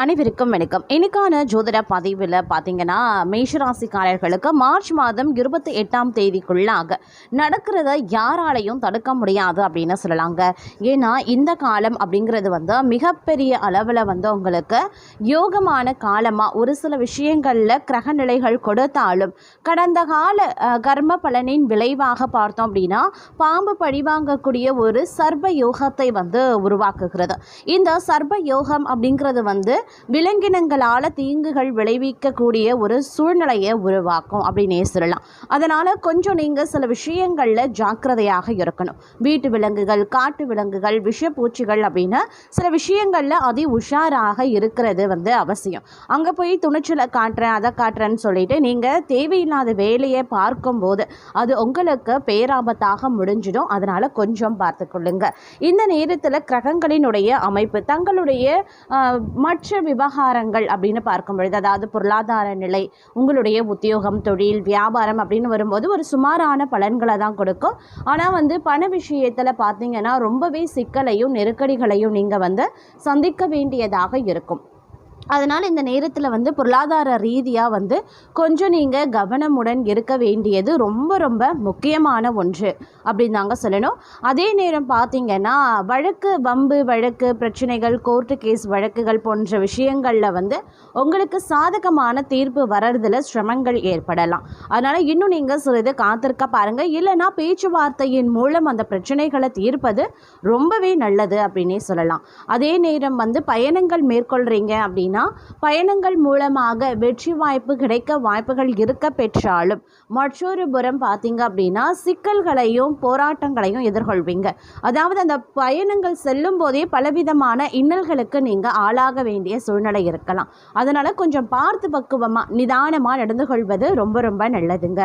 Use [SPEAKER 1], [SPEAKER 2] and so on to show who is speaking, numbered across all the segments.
[SPEAKER 1] அனைவருக்கும் வணக்கம். இன்னைக்கான ஜோதிட பதிவில் பார்த்தீங்கன்னா, மேஷராசிக்காரர்களுக்கு மார்ச் மாதம் 28ஆம் தேதிக்குள்ளாக நடக்கிறத யாராலையும் தடுக்க முடியாது அப்படின்னு சொல்லலாங்க. ஏன்னா இந்த காலம் அப்படிங்கிறது மிகப்பெரிய அளவில் உங்களுக்கு யோகமான காலமாக ஒரு சில விஷயங்களில் கிரக நிலைகள் கொடுத்தாலும் கடந்த கால கர்ம பலனின் விளைவாக பார்த்தோம் அப்படின்னா பாம்பு பழிவாங்கக்கூடிய ஒரு சர்ப யோகத்தை உருவாக்குகிறது. இந்த சர்ப யோகம் அப்படிங்கிறது விலங்கினங்களால் தீங்குகள் விளைவிக்கக்கூடிய ஒரு சூழ்நிலையை உருவாக்கும் அப்படின்னே சொல்லலாம். அதனால் கொஞ்சம் நீங்கள் சில விஷயங்களில் ஜாக்கிரதையாக இருக்கணும். வீட்டு விலங்குகள், காட்டு விலங்குகள், விஷப்பூச்சிகள் அப்படின்னு சில விஷயங்களில் அதி உஷாராக இருக்கிறது அவசியம். அங்கே போய் துணிச்சலை காட்டுறேன், அதை காட்டுறேன்னு சொல்லிட்டு நீங்கள் தேவையில்லாத வேலையை பார்க்கும்போது அது உங்களுக்கு பேராபத்தாக முடிஞ்சிடும். அதனால் கொஞ்சம் பார்த்துக்கொள்ளுங்க. இந்த நேரத்தில் கிரகங்களினுடைய அமைப்பு தங்களுடைய மற்ற விவகாரங்கள் அப்படின்னு பார்க்கும் பொழுது, அதாவது பொருளாதார நிலை, உங்களுடைய உத்தியோகம், தொழில், வியாபாரம் அப்படின்னு வரும்போது ஒரு சுமாரான பலன்களை தான் கொடுக்கும். ஆனால் பண விஷயத்தில் பார்த்தீங்கன்னா ரொம்பவே சிக்கலையும் நெருக்கடிகளையும் நீங்கள் சந்திக்க வேண்டியதாக இருக்கும். அதனால் இந்த நேரத்தில் பொருளாதார ரீதியாக கொஞ்சம் நீங்கள் கவனமுடன் இருக்க வேண்டியது ரொம்ப ரொம்ப முக்கியமான ஒன்று அப்படின்னு தாங்க சொல்லணும். அதே நேரம் பார்த்திங்கன்னா வழக்கு, வம்பு வழக்கு, பிரச்சனைகள், கோர்ட்டு கேஸ் வழக்குகள் போன்ற விஷயங்களில் உங்களுக்கு சாதகமான தீர்ப்பு வர்றதில் சிரமங்கள் ஏற்படலாம். அதனால் இன்னும் நீங்கள் சிறிது காத்திருக்க பாருங்கள். இல்லைனா பேச்சுவார்த்தையின் மூலம் அந்த பிரச்சனைகளை தீர்ப்பது ரொம்பவே நல்லது அப்படின்னே சொல்லலாம். அதே நேரம் பயணங்கள் மேற்கொள்கிறீங்க அப்படின்னா பயணங்கள் மூலமாக வெற்றி வாய்ப்பு கிடைக்க வாய்ப்புகள் இருக்க பெற்றாலும் மற்றொரு புறம் பார்த்தீங்க அப்படின்னா சிக்கல்களையும் போராட்டங்களையும் எதிர்கொள்வீங்க. அதாவது அந்த பயணங்கள் செல்லும் போதே பலவிதமான இன்னல்களுக்கு நீங்கள் ஆளாக வேண்டிய சூழ்நிலை இருக்கலாம். அதனால் கொஞ்சம் பார்த்து பக்குவமாக நிதானமாக நடந்து கொள்வது ரொம்ப ரொம்ப நல்லதுங்க.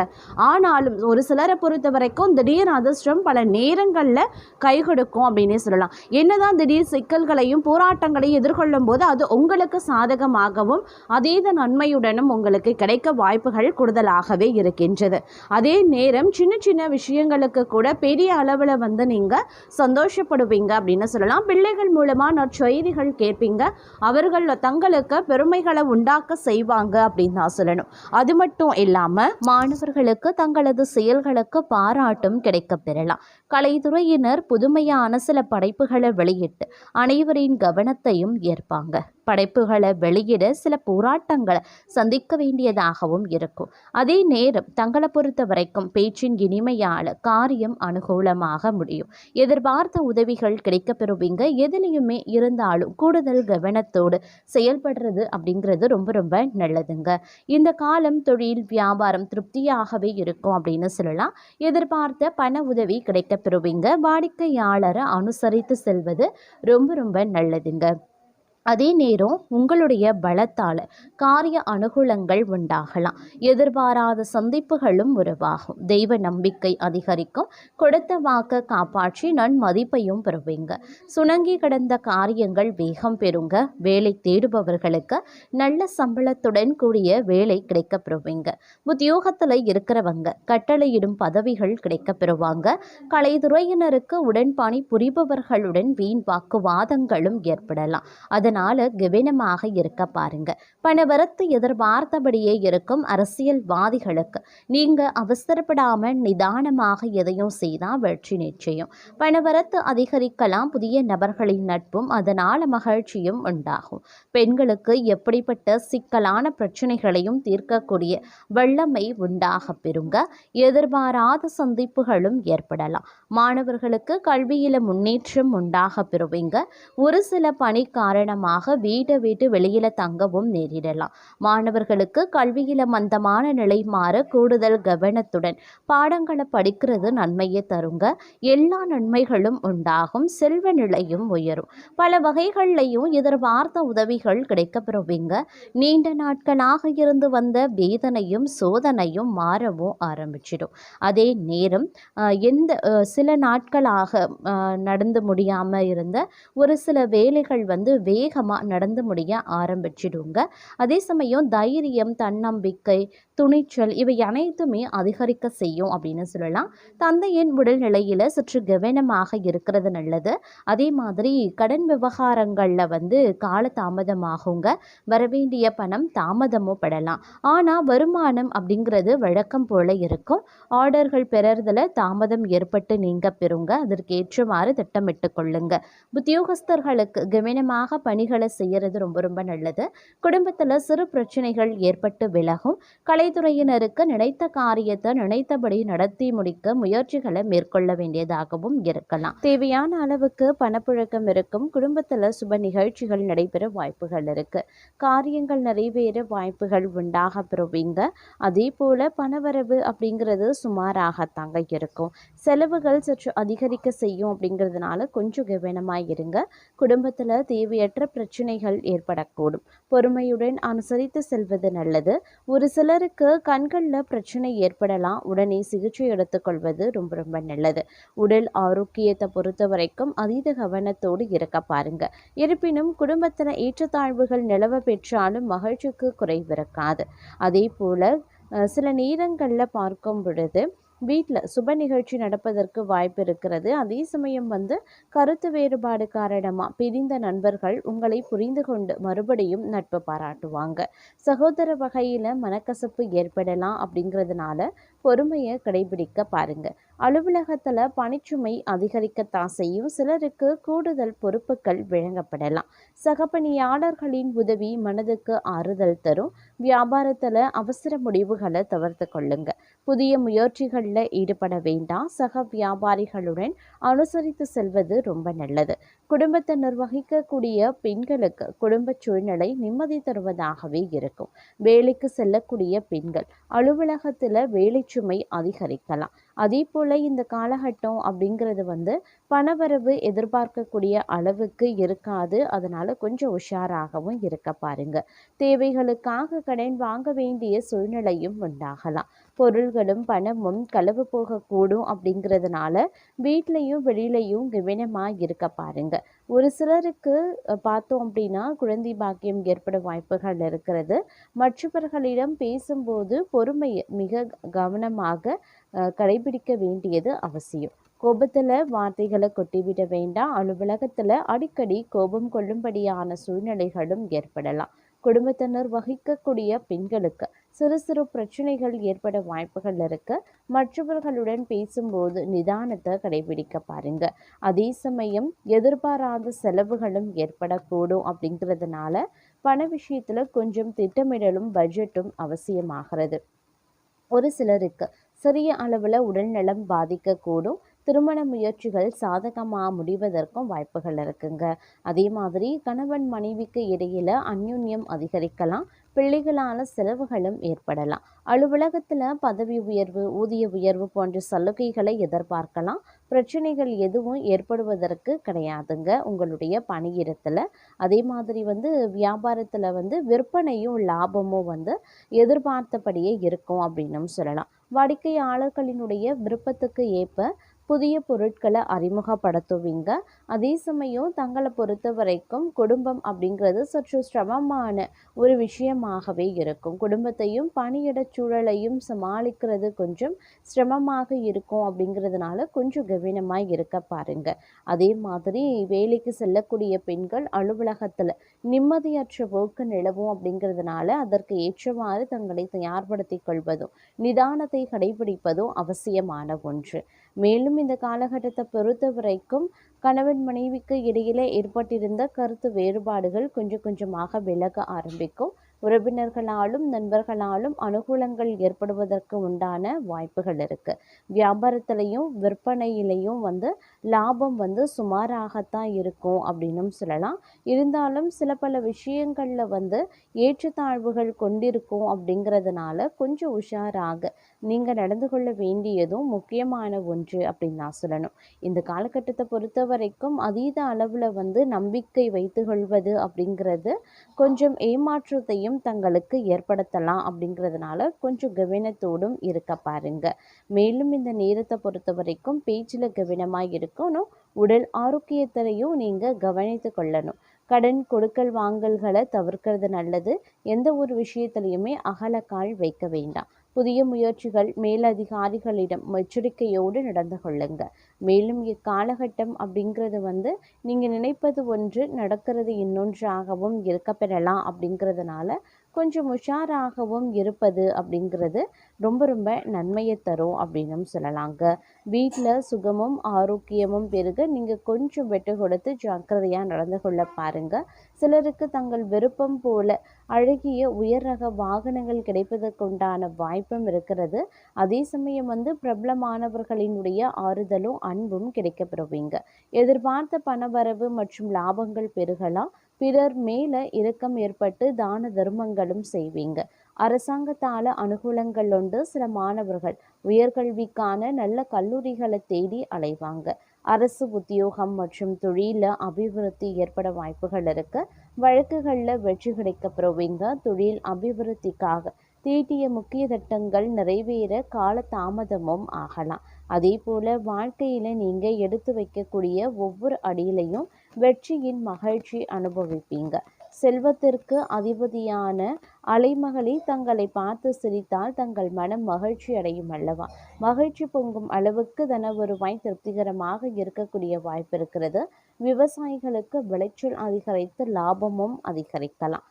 [SPEAKER 1] ஆனாலும் ஒரு சிலரை பொறுத்த வரைக்கும் திடீர் அதிர்ஷ்டம் பல நேரங்களில் கை கொடுக்கும் அப்படின்னே சொல்லலாம். என்னதான் திடீர் சிக்கல்களையும் போராட்டங்களையும் எதிர்கொள்ளும் போது அது உங்களுக்கு சாதகமாகவும் அதீத நன்மையுடனும் உங்களுக்கு கிடைக்க வாய்ப்புகள் கூடுதலாகவே இருக்கின்றது. அதே நேரம் சின்ன சின்ன விஷயங்களுக்கு கூட பெரிய அளவில் நீங்கள் சந்தோஷப்படுவீங்க அப்படின்னு சொல்லலாம். பிள்ளைகள் மூலமாக நற்செய்திகள் கேட்பீங்க. அவர்கள் தங்களுக்கு பெருமைகளை உண்டாக்க செய்வாங்க அப்படின்னு தான் சொல்லணும். அது மட்டும் இல்லாமல் மாணவர்களுக்கு தங்களது செயல்களுக்கு பாராட்டும் கிடைக்க பெறலாம். கலைத்துறையினர் புதுமையான சில படைப்புகளை வெளியிட்டு அனைவரின் கவனத்தையும் ஏற்பாங்க. படைப்புகளை வெளியிட சில போராட்டங்களை சந்திக்க வேண்டியதாகவும் இருக்கும். அதே நேரம் தங்களை பொறுத்த வரைக்கும் பேச்சின் இனிமையால் காரியம் அனுகூலமாக முடியும். எதிர்பார்த்த உதவிகள் கிடைக்க பெறுவீங்க. எதிலையுமே இருந்தாலும் கூடுதல் கவனத்தோடு செயல்படுறது அப்படிங்கிறது ரொம்ப ரொம்ப நல்லதுங்க. இந்த காலம் தொழில், வியாபாரம் திருப்தியாகவே இருக்கும் அப்படின்னு சொல்லலாம். எதிர்பார்த்த பண உதவி கிடைக்க பெறுவீங்க. வாடிக்கையாளரை அனுசரித்து செல்வது ரொம்ப ரொம்ப நல்லதுங்க. அதே நேரம் உங்களுடைய பலத்தால் காரிய அனுகூலங்கள் உண்டாகலாம். எதிர்பாராத சந்திப்புகளும் உருவாகும். தெய்வ நம்பிக்கை அதிகரிக்கும். கொடுத்த வாக்க காப்பாற்றி நன்மதிப்பையும் பெறுவீங்க. சுணங்கி கிடந்த காரியங்கள் வேகம் பெறுங்க. வேலை தேடுபவர்களுக்கு நல்ல சம்பளத்துடன் கூடிய வேலை கிடைக்க பெறுவீங்க. உத்தியோகத்தில் இருக்கிறவங்க கட்டளையிடும் பதவிகள் கிடைக்க பெறுவாங்க. கலைத்துறையினருக்கு உடன்பணி புரிபவர்களுடன் வீண் வாக்குவாதங்களும் ஏற்படலாம். அதனால் கவனமாக இருக்க பாருங்க. பணவரத்து எதிர்பார்த்தபடியே இருக்கும். அரசியல்வாதிகளுக்கு நீங்க அவசரப்படாம நிதானமாக எதையும் செய்தால் வெற்றி நிச்சயம். பணவரத்து அதிகரிக்கலாம். புதிய நபர்களின் நட்பும் அதனால மகிழ்ச்சியும் உண்டாகும். பெண்களுக்கு எப்படிப்பட்ட சிக்கலான பிரச்சனைகளையும் தீர்க்கக்கூடிய வல்லமை உண்டாக பெறுங்க. எதிர்பாராத சந்திப்புகளும் ஏற்படலாம். மாணவர்களுக்கு கல்வியில முன்னேற்றம் உண்டாக பெறுவீங்க. ஒரு சில பணி காரணமாக வீட்டை விட்டு வெளியில தங்கவும் நேரிடலாம். மாணவர்களுக்கு கல்வியில மந்தமான நிலை மாற கூடுதல் கவனத்துடன் பாடங்களை படிக்கிறது நன்மையை தருங்க. எல்லா நன்மைகளும் உண்டாகும். செல்வ நிலையும் உயரும். பல வகைகள்லையும் எதிர்பார்த்த உதவிகள் கிடைக்க பெறுவீங்க. நீண்ட நாட்களாக இருந்து வந்த வேதனையும் சோதனையும் மாறவும் ஆரம்பிச்சிடும். அதே நேரம் சில நாட்களாக நடந்து முடியாம இருந்த ஒரு சில வேலைகள் வேகமாக நடந்து முடிய ஆரம்பிச்சிடுங்க. அதே சமயம் தைரியம், தன்னம்பிக்கை, துணிச்சல் இவை அனைத்துமே அதிகரிக்க செய்யும் அப்படின்னு சொல்லலாம். தந்தையின் உடல்நிலையில் சற்று கவனமாக இருக்கிறது நல்லது. அதே மாதிரி கடன் விவகாரங்களில் கால தாமதமாகுங்க. வரவேண்டிய பணம் தாமதமும் படலாம். ஆனால் வருமானம் அப்படிங்கிறது வழக்கம் போல இருக்கும். ஆர்டர்கள் பெறறதுல தாமதம் ஏற்பட்டு நீங்க பெறுங்க. அதற்கேற்றவாறு திட்டமிட்டு கொள்ளுங்க. உத்தியோகஸ்தர்களுக்கு கவனமாக பணிகளை செய்யறது ரொம்ப ரொம்ப நல்லது. குடும்பத்தில் சிறு பிரச்சனைகள் ஏற்பட்டு விலகும். கலைத்துறையினருக்கு நினைத்த காரியத்தை நினைத்தபடி நடத்தி முடிக்க முயற்சிகளை மேற்கொள்ள வேண்டியதாகவும் இருக்கலாம். தேவையான அளவுக்கு பணப்புழக்கம் இருக்கும். குடும்பத்தில் சுப நிகழ்ச்சிகள் நடைபெற வாய்ப்புகள் இருக்கு. காரியங்கள் நிறைவேற வாய்ப்புகள் உண்டாக பெறுவீங்க. அதே போல பணவரவு அப்படிங்கிறது சுமாராகத்தாங்க இருக்கும். செலவுகள் சற்று அதிகரிக்க செய்யும் அப்படிங்கிறதுனால கொஞ்சம் கவனமாக இருங்க. குடும்பத்தில் தேவையற்ற பிரச்சனைகள் ஏற்படக்கூடும். பொறுமையுடன் அனுசரித்து செல்வது நல்லது. ஒரு சிலருக்கு கண்களில் பிரச்சனை ஏற்படலாம். உடனே சிகிச்சை எடுத்துக்கொள்வது ரொம்ப ரொம்ப நல்லது. உடல் ஆரோக்கியத்தை பொறுத்த வரைக்கும் அதீத கவனத்தோடு இருக்க பாருங்க. இருப்பினும் குடும்பத்தில் ஏற்றத்தாழ்வுகள் நிலவ பெற்றாலும் மகிழ்ச்சிக்கு குறைவிருக்காது. அதே போல சில நேரங்களில் பார்க்கும் பொழுது வீட்டில் சுப நிகழ்ச்சி நடப்பதற்கு வாய்ப்பு இருக்கிறது. அதே சமயம் கருத்து வேறுபாடு காரணமாக பிரிந்த நண்பர்கள் உங்களை புரிந்து கொண்டு மறுபடியும் நட்பு பாராட்டுவாங்க. சகோதர வகையில் மனக்கசப்பு ஏற்படலாம். அப்படிங்கிறதுனால பொறுமையை கடைபிடிக்க பாருங்க. அலுவலகத்தில் பணிச்சுமை அதிகரிக்கத்தான் செய்யும். சிலருக்கு கூடுதல் பொறுப்புகள் வழங்கப்படலாம். சக பணியாளர்களின் உதவி மனதுக்கு ஆறுதல் தரும். வியாபாரத்தில் அவசர முடிவுகளை தவிர்த்து கொள்ளுங்க. புதிய முயற்சிகளில் ஈடுபட வேண்டாம். சக வியாபாரிகளுடன் அனுசரித்து செல்வது ரொம்ப நல்லது. குடும்பத்தை நிர்வகிக்கக்கூடிய பெண்களுக்கு குடும்ப சூழ்நிலை நிம்மதி தருவதாகவே இருக்கும். வேலைக்கு செல்லக்கூடிய பெண்கள் அலுவலகத்தில் வேலை சுமை அதிகரிக்கலாம். அதே போல் இந்த காலகட்டம் அப்படிங்கிறது பணவரவு எதிர்பார்க்கக்கூடிய அளவுக்கு இருக்காது. அதனால் கொஞ்சம் உஷாராகவும் இருக்க பாருங்க. தேவைகளுக்காக கடன் வாங்க வேண்டிய சூழ்நிலையும் உண்டாகலாம். பொருள்களும் பணமும் களவு போகக்கூடும். அப்படிங்கிறதுனால வீட்லேயும் வெளியிலையும் கவனமாக இருக்க பாருங்க. ஒரு சிலருக்கு பார்த்தோம் அப்படின்னா குழந்தை பாக்கியம் ஏற்பட வாய்ப்புகள் இருக்கிறது. மற்றவர்களிடம் பேசும்போது பொறுமையை மிக கவனமாக கடைபிடிக்க வேண்டியது அவசியம். கோபத்தில் வார்த்தைகளை கொட்டிவிட வேண்டாம். அலுவலகத்தில் அடிக்கடி கோபம் கொள்ளும்படியான சூழ்நிலைகளும் ஏற்படலாம். குடும்பத்தினர் வகிக்கக்கூடிய பெண்களுக்கு சிறு சிறு பிரச்சனைகள் ஏற்பட வாய்ப்புகள் இருக்கு. மற்றவர்களுடன் பேசும்போது நிதானத்தை கடைபிடிக்க பாருங்க. அதே சமயம் எதிர்பாராத செலவுகளும் ஏற்படக்கூடும். அப்படிங்கிறதுனால பண விஷயத்துல கொஞ்சம் திட்டமிடலும் பட்ஜெட்டும் அவசியமாகிறது. ஒரு சிலருக்கு சிறிய அளவில் உடல்நலம் பாதிக்கக்கூடும். திருமண முயற்சிகள் சாதகமாக முடிவதற்கும் வாய்ப்புகள் இருக்குங்க. அதே மாதிரி கணவன் மனைவிக்கு இடையில அந்யோன்யம் அதிகரிக்கலாம். பிள்ளைகளால் செலவுகளும் ஏற்படலாம். அலுவலகத்தில் பதவி உயர்வு, ஊதிய உயர்வு போன்ற சலுகைகளை எதிர்பார்க்கலாம். பிரச்சனைகள் எதுவும் ஏற்படுவதற்கு கிடையாதுங்க உங்களுடைய பணியிடத்தில். அதே மாதிரி வியாபாரத்தில் விற்பனையும் லாபமும் எதிர்பார்த்தபடியே இருக்கும் அப்படின்னும் சொல்லலாம். வாடிக்கையாளர்களினுடைய விருப்பத்துக்கு ஏற்ப புதிய பொருட்களை அறிமுகப்படுத்துவீங்க. அதே சமயம் தங்களை பொறுத்த வரைக்கும் குடும்பம் அப்படிங்கிறது சற்று சிரமமான ஒரு விஷயமாகவே இருக்கும். குடும்பத்தையும் பணியிட சூழலையும் சமாளிக்கிறது கொஞ்சம் சிரமமாக இருக்கும். அப்படிங்கிறதுனால கொஞ்சம் கவனமாக இருக்க பாருங்க. அதே மாதிரி வேலைக்கு செல்லக்கூடிய பெண்கள் அலுவலகத்தில் நிம்மதியற்ற போக்கு நிலவும். அப்படிங்கிறதுனால அதற்கு ஏற்றவாறு தங்களை தயார்படுத்திக் கொள்வதும் நிதானத்தை கடைபிடிப்பதும் அவசியமான ஒன்று. மேலும் இந்த காலகட்டத்தை பொறுத்த வரைக்கும் கணவன் மனைவிக்கு இடையிலே ஏற்பட்டிருந்த கருத்து வேறுபாடுகள் கொஞ்சம் கொஞ்சமாக விலக ஆரம்பிக்கும். உறவினர்களாலும் நண்பர்களாலும் அனுகூலங்கள் ஏற்படுவதற்கு உண்டான வாய்ப்புகள் இருக்கு. வியாபாரத்திலையும் விற்பனையிலையும் லாபம் சுமாராகத்தான் இருக்கும் அப்படின்னும் சொல்லலாம். இருந்தாலும் சில பல விஷயங்கள்ல ஏற்றத்தாழ்வுகள் கொண்டிருக்கும். அப்படிங்கிறதுனால கொஞ்சம் உஷாராக நீங்கள் நடந்து கொள்ள வேண்டியதும் முக்கியமான ஒன்று அப்படின்னு நான் சொல்லணும். இந்த காலகட்டத்தை பொறுத்த வரைக்கும் அதீத அளவில் நம்பிக்கை வைத்து கொள்வது அப்படிங்கிறது கொஞ்சம் ஏமாற்றத்தையும் தங்களுக்கு ஏற்படுத்தலாம். அப்படிங்கிறதுனால கொஞ்சம் கவனத்தோடும் இருக்க பாருங்க. மேலும் இந்த நேரத்தை பொறுத்த வரைக்கும் பேச்சில் கவனமாக இருக்கணும். உடல் ஆரோக்கியத்திலையும் நீங்கள் கவனித்து கொள்ளணும். கடன் கொடுக்கல் வாங்கல்களை தவிர்க்கிறது நல்லது. எந்த ஒரு விஷயத்திலையுமே அகலக்கால் வைக்க வேண்டாம். புதிய முயற்சிகள் மேலதிகாரிகளிடம் எச்சரிக்கையோடு நடந்து கொள்ளுங்க. மேலும் இக்காலகட்டம் அப்படிங்கிறது நீங்கள் நினைப்பது ஒன்று நடக்கிறது இன்னொன்றாகவும் இருக்க பெறலாம். அப்படிங்கிறதுனால கொஞ்சம் உஷாராகவும் இருப்பது அப்படிங்கிறது ரொம்ப ரொம்ப நன்மையை தரும் அப்படின்னும் சொல்லலாங்க. வீட்டில் சுகமும் ஆரோக்கியமும் பெருக நீங்கள் கொஞ்சம் விட்டு கொடுத்து ஜாக்கிரதையாக நடந்து கொள்ள பாருங்க. சிலருக்கு தங்கள் விருப்பம் போல அழகிய உயர் ரக வாகனங்கள் கிடைப்பதற்குண்டான வாய்ப்பும் இருக்கிறது. அதே சமயம் பிரபலமானவர்களினுடைய ஆறுதலும் அன்பும் கிடைக்கப்பெறுவீங்க. எதிர்பார்த்த பணவரவு மற்றும் லாபங்கள் பெருகலாம். பிறர் மேல இரக்கம் ஏற்பட்டு தான தர்மங்களும் செய்வீங்க. அரசாங்கத்தால அனுகூலங்கள் உண்டு. சில மாணவர்கள் உயர்கல்விக்கான நல்ல கல்லூரிகளை தேடி அலைவாங்க. அரசு உத்தியோகம் மற்றும் தொழில அபிவிருத்தி ஏற்பட வாய்ப்புகள் இருக்கு. வழக்குகளில் வெற்றி கிடைக்க பெறுவீங்க. தொழில் அபிவிருத்திக்காக தீட்டிய முக்கிய திட்டங்கள் நிறைவேற கால தாமதமும் ஆகலாம். அதே போல வாழ்க்கையில நீங்க எடுத்து வைக்கக்கூடிய ஒவ்வொரு அடியிலையும் வெற்றியின் மகிழ்ச்சி அனுபவிப்பீங்க. செல்வத்திற்கு அதிபதியான அலைமகளே தங்களை பார்த்து சிரித்தால் தங்கள் மனம் மகிழ்ச்சி அடையும் அல்லவா? மகிழ்ச்சி பொங்கும் அளவுக்கு தன வருவாய் திருப்திகரமாக இருக்கக்கூடிய வாய்ப்பு இருக்கிறது. விவசாயிகளுக்கு விளைச்சல் அதிகரித்து லாபமும் அதிகரிக்கலாம்.